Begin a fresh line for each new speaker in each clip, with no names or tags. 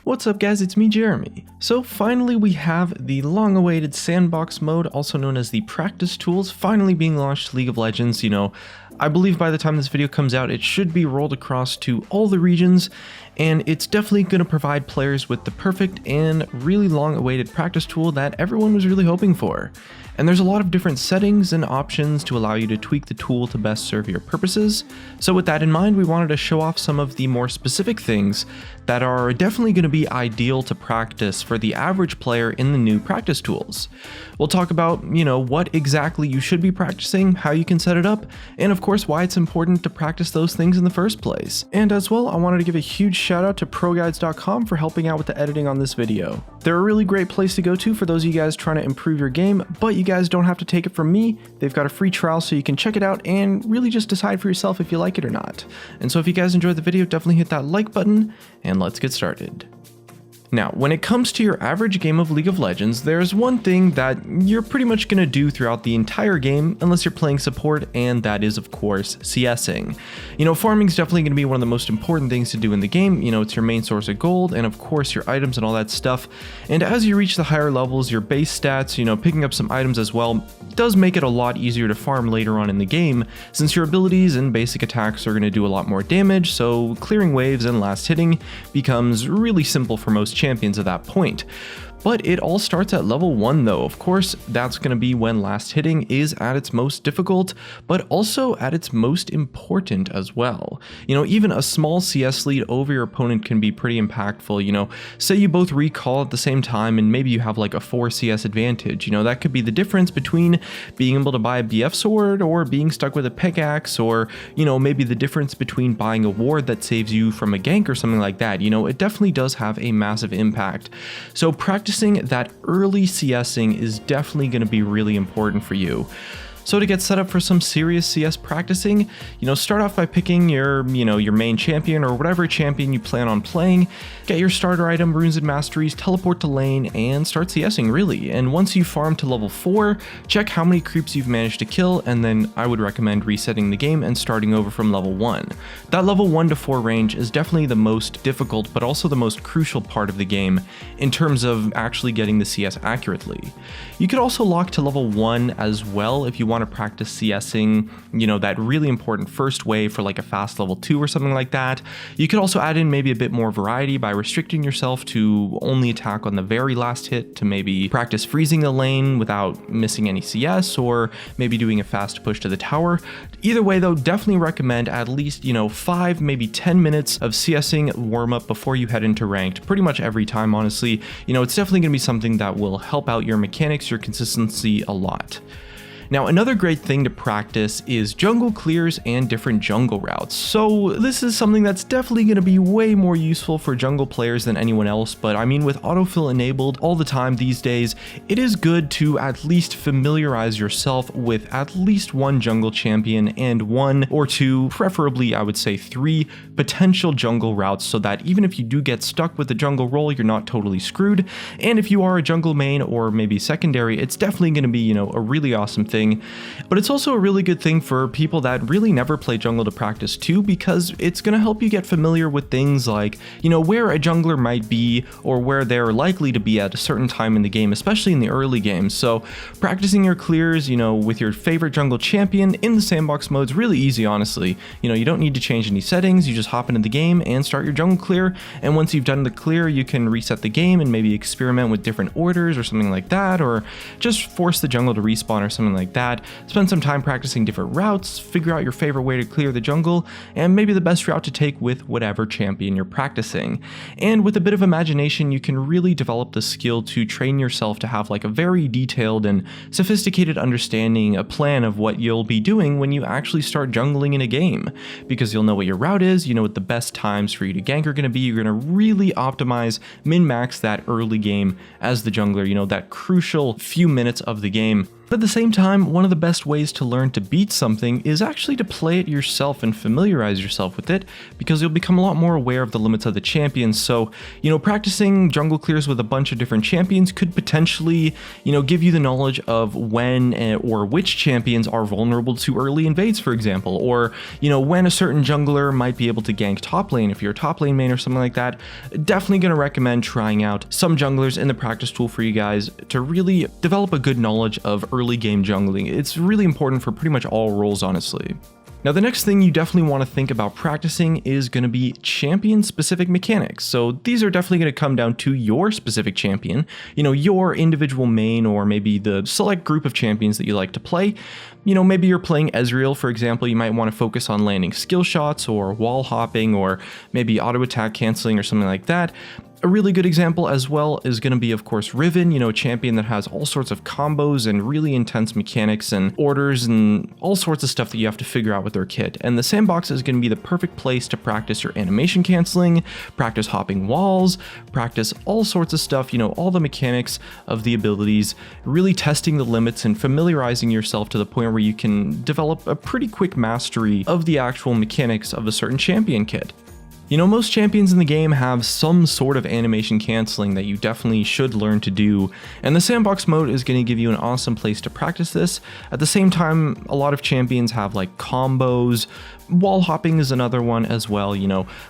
What's up guys, it's me Jeremy. So finally we have the long-awaited Sandbox Mode, also known as the practice tools, finally being launched to League of Legends. I believe by the time this video comes out it should be rolled across to all the regions, and it's definitely going to provide players with the perfect and really long-awaited practice tool that everyone was really hoping for. And there's a lot of different settings and options to allow you to tweak the tool to best serve your purposes. So with that in mind, we wanted to show off some of the more specific things that are definitely going to be ideal to practice for the average player in the new practice tools. We'll talk about, what exactly you should be practicing, how you can set it up, and of course why it's important to practice those things in the first place. And as well, I wanted to give a huge shout out to ProGuides.com for helping out with the editing on this video. They're a really great place to go to for those of you guys trying to improve your game, but you guys don't have to take it from me. They've got a free trial so you can check it out and really just decide for yourself if you like it or not. And so if you guys enjoyed the video, definitely hit that like button and let's get started. Now, when it comes to your average game of League of Legends, there's one thing that you're pretty much going to do throughout the entire game unless you're playing support, and that is of course CSing. Farming is definitely going to be one of the most important things to do in the game. It's your main source of gold and of course your items and all that stuff. And as you reach the higher levels, your base stats, picking up some items as well, does make it a lot easier to farm later on in the game, since your abilities and basic attacks are going to do a lot more damage, so clearing waves and last hitting becomes really simple for most champions at that point. But it all starts at level 1 though. Of course, that's going to be when last hitting is at its most difficult, but also at its most important as well. Even a small CS lead over your opponent can be pretty impactful. Say you both recall at the same time and maybe you have like a 4 CS advantage. That could be the difference between being able to buy a BF sword or being stuck with a pickaxe, or, maybe the difference between buying a ward that saves you from a gank or something like that. It definitely does have a massive impact. So practicing that early CSing is definitely going to be really important for you. So to get set up for some serious CS practicing, start off by picking your main champion or whatever champion you plan on playing, get your starter item, runes and masteries, teleport to lane, and start CSing really. And once you farm to level 4, check how many creeps you've managed to kill, and then I would recommend resetting the game and starting over from level 1. That level 1 to 4 range is definitely the most difficult, but also the most crucial part of the game in terms of actually getting the CS accurately. You could also lock to level 1 as well if you want to practice CSing, that really important first wave for like a fast level 2 or something like that. You could also add in maybe a bit more variety by restricting yourself to only attack on the very last hit, to maybe practice freezing the lane without missing any CS, or maybe doing a fast push to the tower. Either way though, definitely recommend at least 5, maybe 10 minutes of CSing warm up before you head into ranked, pretty much every time honestly. It's definitely going to be something that will help out your mechanics, your consistency a lot. Now, another great thing to practice is jungle clears and different jungle routes. So this is something that's definitely going to be way more useful for jungle players than anyone else, but I mean, with autofill enabled all the time these days, it is good to at least familiarize yourself with at least one jungle champion and 1 or 2, preferably I would say 3 potential jungle routes, so that even if you do get stuck with the jungle role, you're not totally screwed. And if you are a jungle main or maybe secondary, it's definitely going to be, a really awesome thing. But it's also a really good thing for people that really never play jungle to practice too, because it's going to help you get familiar with things like, where a jungler might be or where they're likely to be at a certain time in the game, especially in the early games. So practicing your clears, with your favorite jungle champion in the sandbox mode is really easy, honestly. You don't need to change any settings, you just hop into the game and start your jungle clear, and once you've done the clear, you can reset the game and maybe experiment with different orders or something like that, or just force the jungle to respawn or something like that. Spend some time practicing different routes, figure out your favorite way to clear the jungle, and maybe the best route to take with whatever champion you're practicing. And with a bit of imagination, you can really develop the skill to train yourself to have like a very detailed and sophisticated understanding, a plan of what you'll be doing when you actually start jungling in a game, because you'll know what your route is, what the best times for you to gank are going to be. You're going to really optimize, min-max that early game as the jungler, that crucial few minutes of the game. But at the same time, one of the best ways to learn to beat something is actually to play it yourself and familiarize yourself with it, because you'll become a lot more aware of the limits of the champions. So, practicing jungle clears with a bunch of different champions could potentially, give you the knowledge of when or which champions are vulnerable to early invades, for example, or, when a certain jungler might be able to gank top lane if you're a top lane main or something like that. Definitely going to recommend trying out some junglers in the practice tool for you guys to really develop a good knowledge of early game jungling. It's really important for pretty much all roles, honestly. Now, the next thing you definitely want to think about practicing is going to be champion-specific mechanics. So these are definitely going to come down to your specific champion, your individual main, or maybe the select group of champions that you like to play. Maybe you're playing Ezreal, for example, you might want to focus on landing skill shots or wall hopping or maybe auto attack canceling or something like that. A really good example as well is going to be, of course, Riven, a champion that has all sorts of combos and really intense mechanics and orders and all sorts of stuff that you have to figure out with their kit. And the Sandbox is going to be the perfect place to practice your animation canceling, practice hopping walls, practice all sorts of stuff, all the mechanics of the abilities, really testing the limits and familiarizing yourself to the point where you can develop a pretty quick mastery of the actual mechanics of a certain champion kit. Most champions in the game have some sort of animation canceling that you definitely should learn to do, and the Sandbox mode is going to give you an awesome place to practice this. At the same time, a lot of champions have like combos. Wall hopping is another one as well.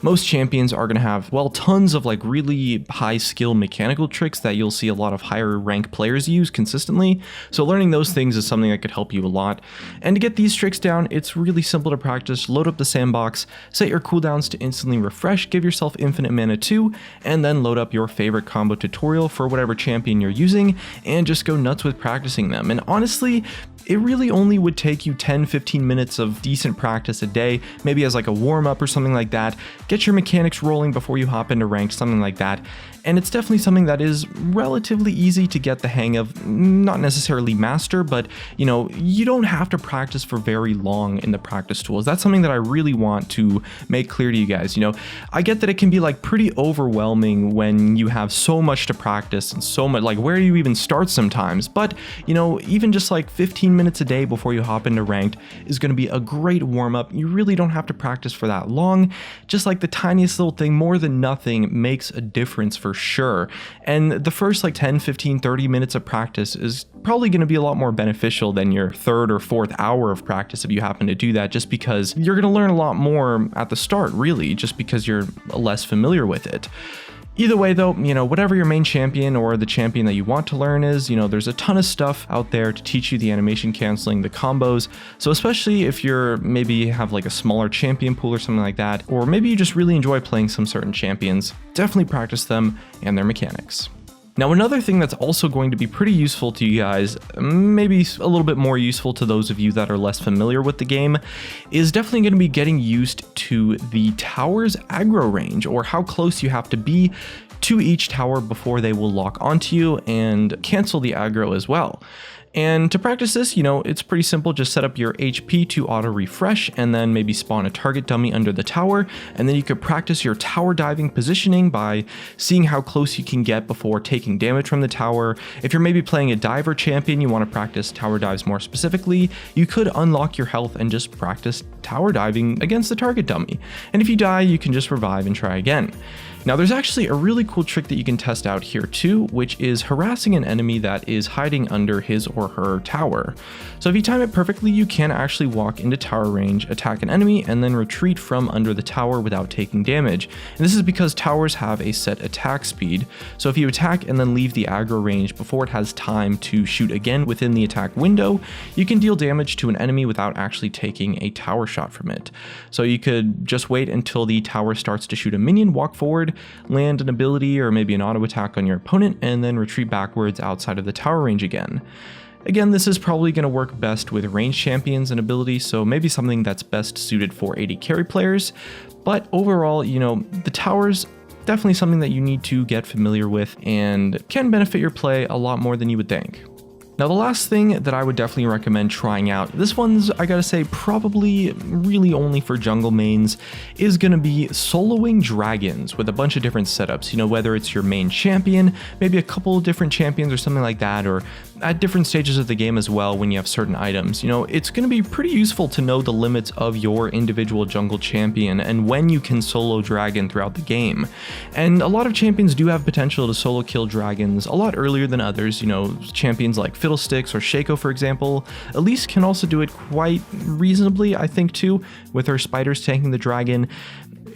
Most champions are going to have, tons of like really high skill mechanical tricks that you'll see a lot of higher rank players use consistently. So learning those things is something that could help you a lot. And to get these tricks down, it's really simple to practice. Load up the Sandbox, set your cooldowns to instantly refresh, give yourself infinite mana too, and then load up your favorite combo tutorial for whatever champion you're using and just go nuts with practicing them. And honestly, it really only would take you 10-15 minutes of decent practice a day, maybe as like a warm-up or something like that. Get your mechanics rolling before you hop into ranked, something like that. And it's definitely something that is relatively easy to get the hang of, not necessarily master, but you don't have to practice for very long in the practice tools. That's something that I really want to make clear to you guys. I get that it can be like pretty overwhelming when you have so much to practice and so much, like where do you even start sometimes? But even just like 15 minutes a day before you hop into ranked is going to be a great warm-up. You really don't have to practice for that long. Just like the tiniest little thing, more than nothing, makes a difference for sure. And the first like 10, 15, 30 minutes of practice is probably going to be a lot more beneficial than your third or fourth hour of practice if you happen to do that, just because you're going to learn a lot more at the start, really, just because you're less familiar with it. Either way though, whatever your main champion or the champion that you want to learn is, there's a ton of stuff out there to teach you the animation canceling, the combos. So especially if you're maybe have like a smaller champion pool or something like that, or maybe you just really enjoy playing some certain champions, definitely practice them and their mechanics. Now, another thing that's also going to be pretty useful to you guys, maybe a little bit more useful to those of you that are less familiar with the game, is definitely going to be getting used to the tower's aggro range, or how close you have to be to each tower before they will lock onto you and cancel the aggro as well. And to practice this, it's pretty simple. Just set up your HP to auto refresh and then maybe spawn a target dummy under the tower. And then you could practice your tower diving positioning by seeing how close you can get before taking damage from the tower. If you're maybe playing a diver champion, you want to practice tower dives more specifically, you could unlock your health and just practice tower diving against the target dummy. And if you die, you can just revive and try again. Now, there's actually a really cool trick that you can test out here too, which is harassing an enemy that is hiding under his or her tower. So if you time it perfectly, you can actually walk into tower range, attack an enemy, and then retreat from under the tower without taking damage. And this is because towers have a set attack speed. So if you attack and then leave the aggro range before it has time to shoot again within the attack window, you can deal damage to an enemy without actually taking a tower shot from it. So you could just wait until the tower starts to shoot a minion, walk forward, land an ability or maybe an auto attack on your opponent, and then retreat backwards outside of the tower range again. Again, this is probably going to work best with ranged champions and abilities, so maybe something that's best suited for AD carry players. But overall, the towers, definitely something that you need to get familiar with and can benefit your play a lot more than you would think. Now the last thing that I would definitely recommend trying out, this one's, I gotta say, probably really only for jungle mains, is gonna be soloing dragons with a bunch of different setups. You know, whether it's your main champion, maybe a couple different champions or something like that, or at different stages of the game as well when you have certain items. You know, it's gonna be pretty useful to know the limits of your individual jungle champion and when you can solo dragon throughout the game. And a lot of champions do have potential to solo kill dragons a lot earlier than others. You know, champions like Fiddlesticks or Shaco, for example. Elise can also do it quite reasonably, I think, too, with her spiders tanking the dragon.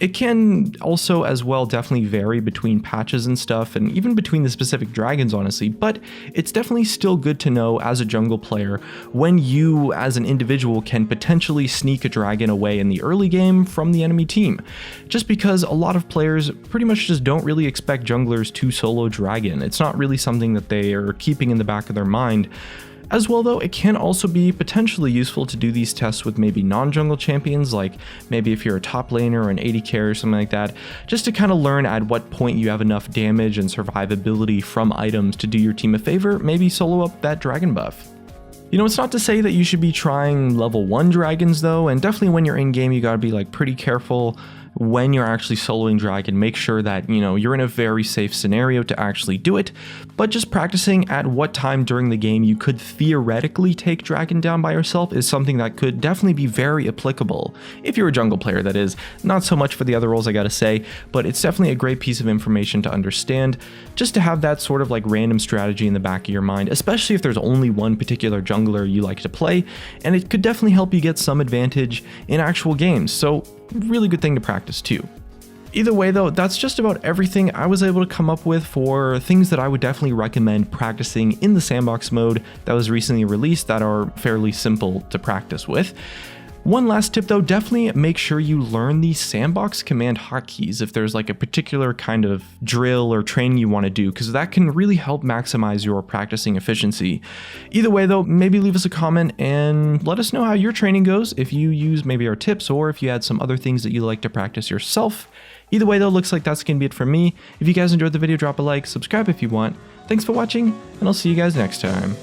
It can also as well definitely vary between patches and stuff, and even between the specific dragons, honestly, but it's definitely still good to know as a jungle player when you as an individual can potentially sneak a dragon away in the early game from the enemy team. Just because a lot of players pretty much just don't really expect junglers to solo dragon. It's not really something that they are keeping in the back of their mind. As well though, it can also be potentially useful to do these tests with maybe non-jungle champions, like maybe if you're a top laner or an AD carry or something like that, just to kind of learn at what point you have enough damage and survivability from items to do your team a favor, maybe solo up that dragon buff. You know, it's not to say that you should be trying level 1 dragons though, and definitely when you're in game you gotta be like pretty careful when you're actually soloing dragon. Make sure that, you know, you're in a very safe scenario to actually do it, but just practicing at what time during the game you could theoretically take dragon down by yourself is something that could definitely be very applicable. If you're a jungle player, that is. Not so much for the other roles, I gotta say, but it's definitely a great piece of information to understand, just to have that sort of like random strategy in the back of your mind, especially if there's only one particular jungler you like to play, and it could definitely help you get some advantage in actual games. So really good thing to practice too. Either way though, that's just about everything I was able to come up with for things that I would definitely recommend practicing in the Sandbox mode that was recently released that are fairly simple to practice with. One last tip though, definitely make sure you learn the Sandbox command hotkeys if there's like a particular kind of drill or training you want to do, because that can really help maximize your practicing efficiency. Either way though, maybe leave us a comment and let us know how your training goes, if you use maybe our tips or if you had some other things that you like to practice yourself. Either way though, looks like that's going to be it from me. If you guys enjoyed the video, drop a like, subscribe if you want. Thanks for watching, and I'll see you guys next time.